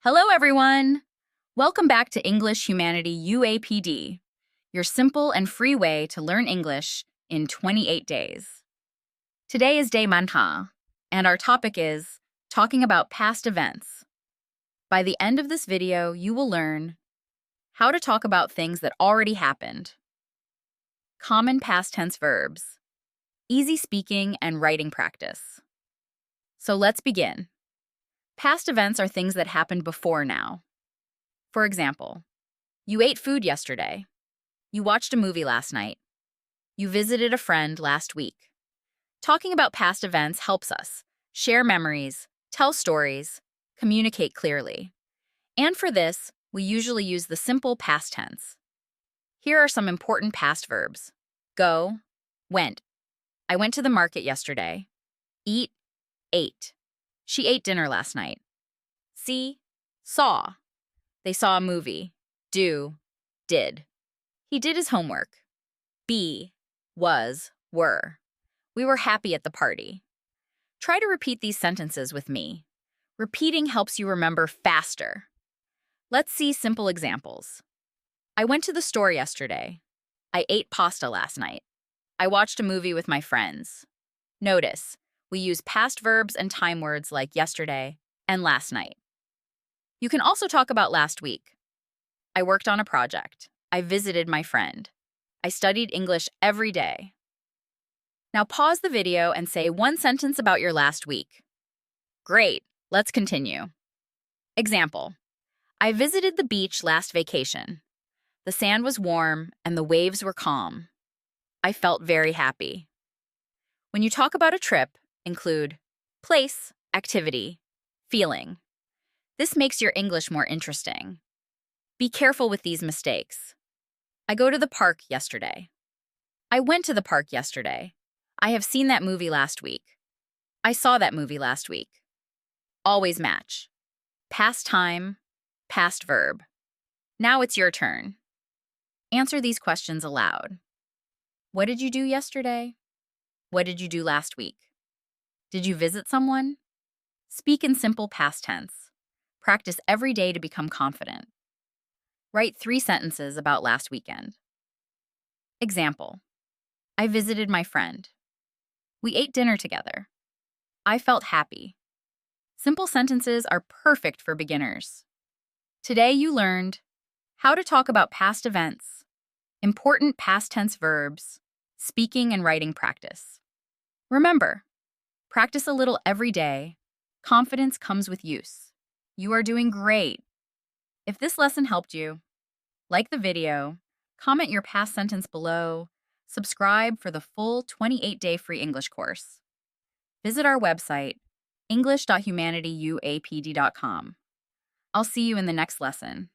Hello, everyone! Welcome back to English Humanity UAPD, your simple and free way to learn English in 28 days. Today is day manha, and our topic is talking about past events. By the end of this video, you will learn how to talk about things that already happened, common past tense verbs, easy speaking and writing practice. So let's begin. Past events are things that happened before now. For example, you ate food yesterday. You watched a movie last night. You visited a friend last week. Talking about past events helps us share memories, tell stories, communicate clearly. And for this, we usually use the simple past tense. Here are some important past verbs. Go, went. I went to the market yesterday. Eat, ate. She ate dinner last night. See, saw. They saw a movie. Do, did. He did his homework. Be, was, were. We were happy at the party. Try to repeat these sentences with me. Repeating helps you remember faster. Let's see simple examples. I went to the store yesterday. I ate pasta last night. I watched a movie with my friends. Notice, we use past verbs and time words like yesterday and last night. You can also talk about last week. I worked on a project. I visited my friend. I studied English every day. Now pause the video and say one sentence about your last week. Great, let's continue. Example, I visited the beach last vacation. The sand was warm and the waves were calm. I felt very happy. When you talk about a trip, include place, activity, feeling. This makes your English more interesting. Be careful with these mistakes. I go to the park yesterday. I went to the park yesterday. I have seen that movie last week. I saw that movie last week. Always match. Past time, past verb. Now it's your turn. Answer these questions aloud. What did you do yesterday? What did you do last week? Did you visit someone? Speak in simple past tense. Practice every day to become confident. Write 3 sentences about last weekend. Example, I visited my friend. We ate dinner together. I felt happy. Simple sentences are perfect for beginners. Today you learned how to talk about past events, important past tense verbs, speaking and writing practice. Remember, practice a little every day. Confidence comes with use. You are doing great. If this lesson helped you, like the video, comment your past sentence below, subscribe for the full 28-day free English course. Visit our website, english.humanityuapd.com. I'll see you in the next lesson.